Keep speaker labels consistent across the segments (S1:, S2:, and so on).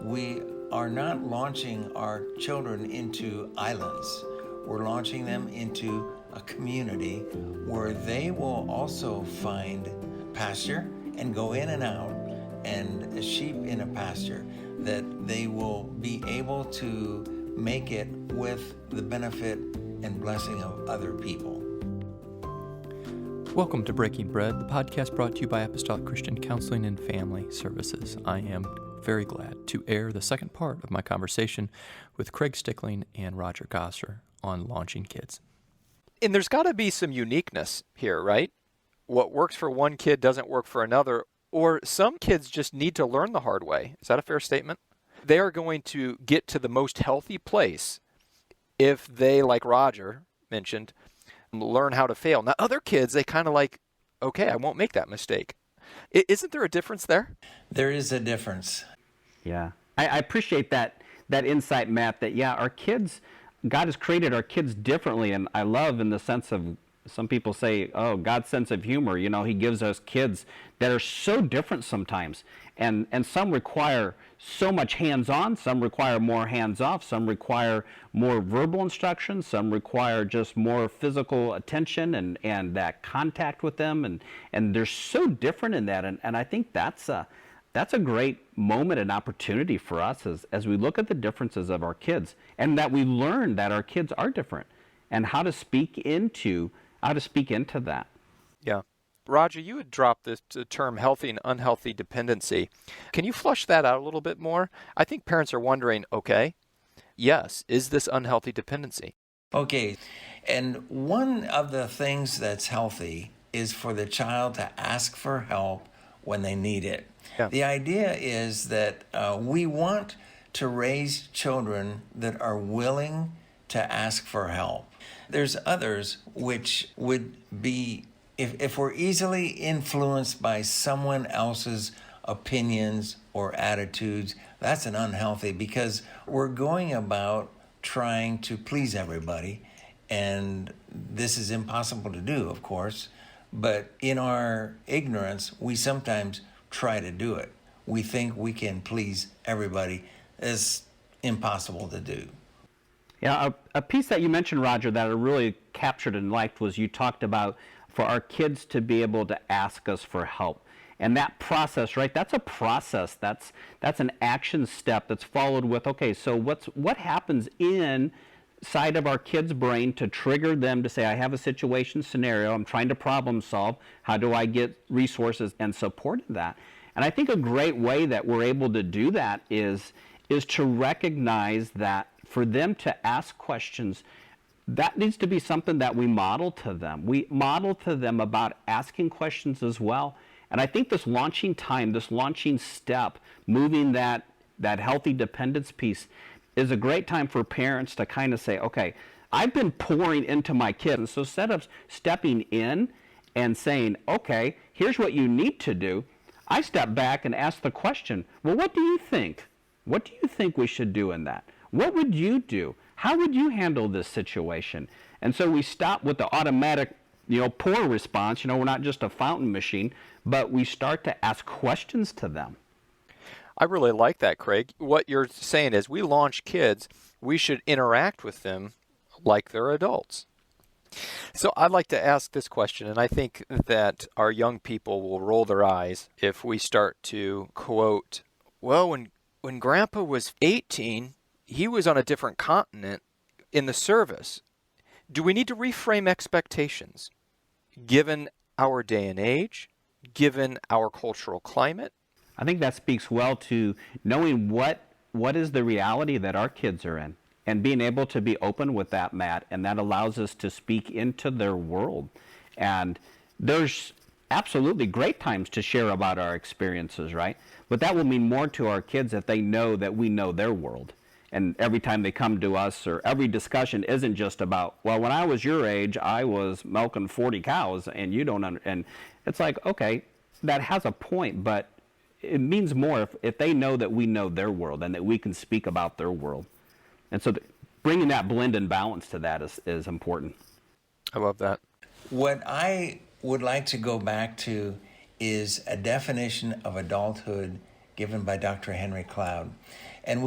S1: we are not launching our children into islands. We're launching them into a community where they will also find pasture and go in and out, and a sheep in a pasture, that they will be able to make it with the benefit and blessing of other people.
S2: Welcome to Breaking Bread, the podcast brought to you by Apostolic Christian Counseling and Family Services. I am very glad to air the second part of my conversation with Craig Stickling and Roger Gasser on launching kids.
S3: And there's got to be some uniqueness here, right? What works for one kid doesn't work for another, or some kids just need to learn the hard way. Is that a fair statement? They are going to get to the most healthy place if they, like Roger mentioned, learn how to fail. Now, other kids, they kind of like, okay, I won't make that mistake. Isn't there a difference there?
S1: There is a difference.
S4: Yeah. I appreciate that insight, Matt, that, our kids, God has created our kids differently. And I love in the sense of, some people say, oh, God's sense of humor, he gives us kids that are so different sometimes. And some require so much hands-on, some require more hands-off, some require more verbal instruction, some require just more physical attention and that contact with them. And they're so different in that. And I think that's a great moment and opportunity for us as we look at the differences of our kids, and that we learn that our kids are different and how to speak into that.
S3: Yeah. Roger, you had dropped the term healthy and unhealthy dependency. Can you flush that out a little bit more? I think parents are wondering, okay, yes, is this unhealthy dependency?
S1: Okay, and one of the things that's healthy is for the child to ask for help when they need it.
S3: Yeah.
S1: The idea is that we want to raise children that are willing to ask for help. There's others which would be, if we're easily influenced by someone else's opinions or attitudes, that's an unhealthy, because we're going about trying to please everybody, and this is impossible to do, of course, but in our ignorance, we sometimes try to do it. We think we can please everybody. It's impossible to do.
S4: Yeah, a piece that you mentioned, Roger, that I really captured and liked was you talked about for our kids to be able to ask us for help. And that process, right, that's a process. That's an action step that's followed with, okay, so what happens inside of our kids' brain to trigger them to say, I have a situation scenario, I'm trying to problem solve, how do I get resources and support in that? And I think a great way that we're able to do that is to recognize that for them to ask questions, that needs to be something that we model to them. We model to them about asking questions as well. And I think this launching time, this launching step, moving that healthy dependence piece is a great time for parents to kind of say, okay, I've been pouring into my kid. And so instead of stepping in and saying, okay, here's what you need to do, I step back and ask the question, well, what do you think? What do you think we should do in that? What would you do? How would you handle this situation? And so we stop with the automatic, pour response. We're not just a fountain machine, but we start to ask questions to them.
S3: I really like that, Craig. What you're saying is we launch kids, we should interact with them like they're adults. So I'd like to ask this question, and I think that our young people will roll their eyes if we start to quote, well, when Grandpa was 18, he was on a different continent in the service. Do we need to reframe expectations given our day and age, given our cultural climate?
S4: I think that speaks well to knowing what is the reality that our kids are in and being able to be open with that, Matt, and that allows us to speak into their world. And there's absolutely great times to share about our experiences, right? But that will mean more to our kids if they know that we know their world. And every time they come to us, or every discussion isn't just about, well, when I was your age, I was milking 40 cows, and you don't and it's like, okay, that has a point, but it means more if they know that we know their world and that we can speak about their world. And so bringing that blend and balance to that is important.
S3: I love that.
S1: What I would like to go back to is a definition of adulthood given by Dr. Henry Cloud. And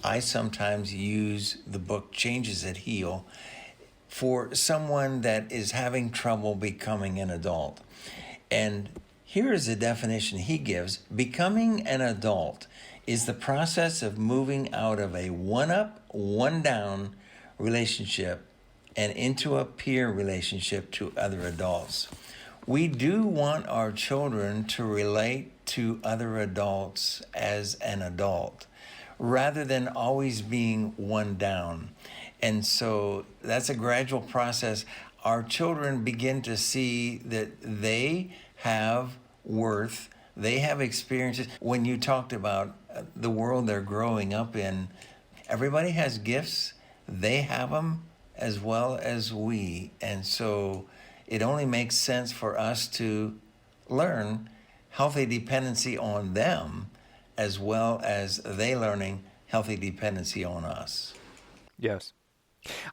S1: I sometimes use the book Changes That Heal for someone that is having trouble becoming an adult. And here is the definition he gives. Becoming an adult is the process of moving out of a one-up, one-down relationship and into a peer relationship to other adults. We do want our children to relate to other adults as an adult, rather than always being one down. And so that's a gradual process. Our children begin to see that they have worth, they have experiences. When you talked about the world they're growing up in, everybody has gifts. They have them as well as we. And so it only makes sense for us to learn healthy dependency on them as well as they learning healthy dependency on us.
S3: Yes.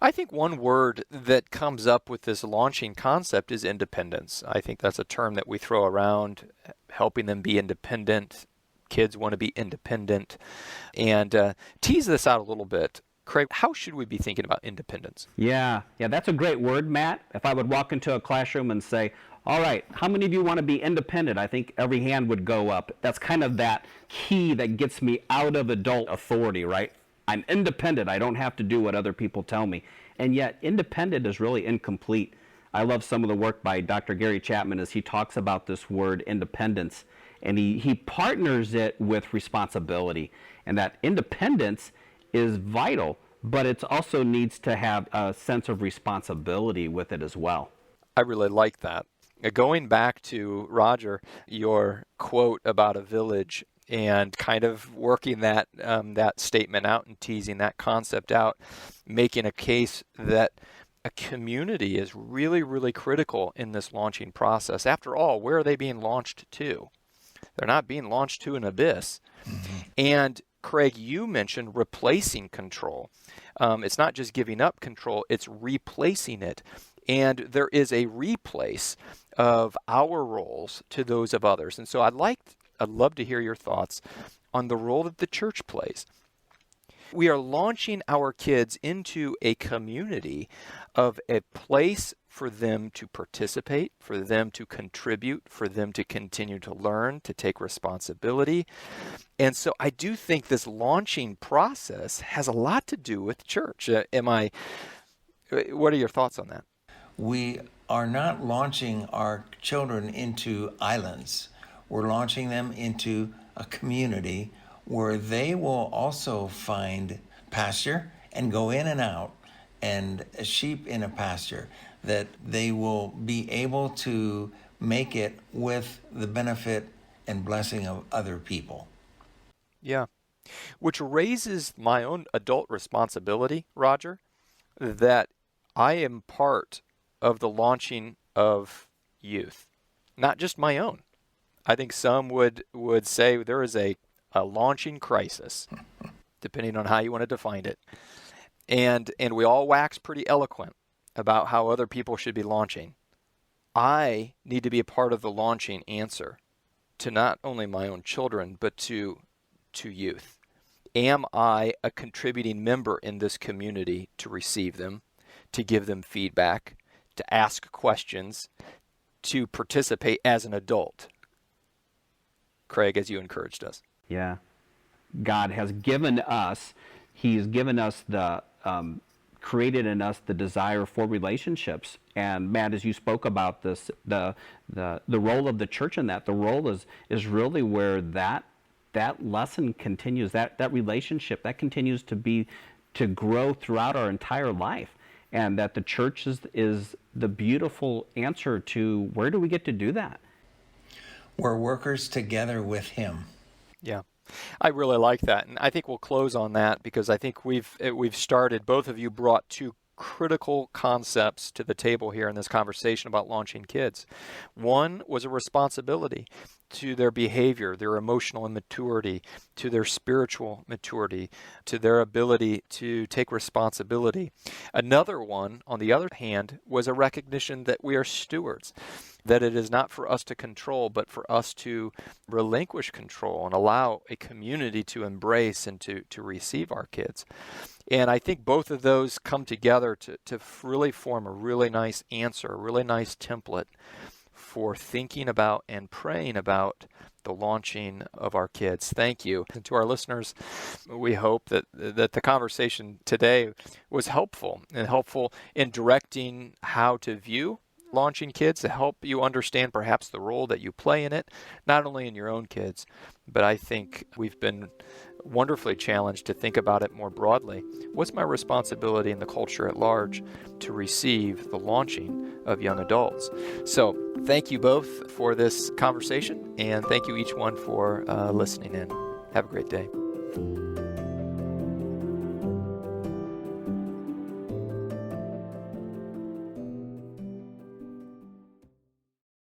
S3: I think one word that comes up with this launching concept is independence. I think that's a term that we throw around, helping them be independent. Kids want to be independent. And tease this out a little bit. Craig, how should we be thinking about independence?
S4: Yeah, that's a great word, Matt. If I would walk into a classroom and say, all right, how many of you want to be independent? I think every hand would go up. That's kind of that key that gets me out of adult authority, right? I'm independent. I don't have to do what other people tell me. And yet, independent is really incomplete. I love some of the work by Dr. Gary Chapman as he talks about this word independence. And he partners it with responsibility. And that independence is vital, but it also needs to have a sense of responsibility with it as well.
S3: I really like that. Going back to, Roger, your quote about a village and kind of working that statement out and teasing that concept out, making a case that a community is really, really critical in this launching process. After all, where are they being launched to? They're not being launched to an abyss. Mm-hmm. And Craig, you mentioned replacing control. It's not just giving up control, it's replacing it. And there is a replace of our roles to those of others. And so I'd love to hear your thoughts on the role that the church plays. We are launching our kids into a community of a place for them to participate, for them to contribute, for them to continue to learn, to take responsibility. And so I do think this launching process has a lot to do with church. What are your thoughts on that?
S1: We are not launching our children into islands. We're launching them into a community where they will also find pasture and go in and out, and a sheep in a pasture, that they will be able to make it with the benefit and blessing of other people.
S3: Yeah. Which raises my own adult responsibility, Roger, that I am part of the launching of youth, not just my own. I think some would say there is a launching crisis, depending on how you want to define it. And we all wax pretty eloquent about how other people should be launching. I need to be a part of the launching answer to not only my own children, but to youth. Am I a contributing member in this community to receive them, to give them feedback, to ask questions, to participate as an adult? Craig, as you encouraged us.
S4: Yeah. God has given us, He's given us created in us the desire for relationships. And Matt, as you spoke about this, the role of the church in that, the role is really where that lesson continues, that relationship, that continues to grow throughout our entire life. And that the church is the beautiful answer to where do we get to do that?
S1: We're workers together with Him.
S3: Yeah. I really like that, and I think we'll close on that because I think we've started. Both of you brought two critical concepts to the table here in this conversation about launching kids. One was a responsibility to their behavior, their emotional immaturity, to their spiritual maturity, to their ability to take responsibility. Another one, on the other hand, was a recognition that we are stewards. that it is not for us to control, but for us to relinquish control and allow a community to embrace and to receive our kids. And I think both of those come together to really form a really nice answer, a really nice template for thinking about and praying about the launching of our kids. Thank you. And to our listeners, we hope that the conversation today was helpful in directing how to view launching kids, to help you understand perhaps the role that you play in it, not only in your own kids, but I think we've been wonderfully challenged to think about it more broadly. What's my responsibility in the culture at large to receive the launching of young adults? So thank you both for this conversation, and thank you each one for listening in. Have a great day.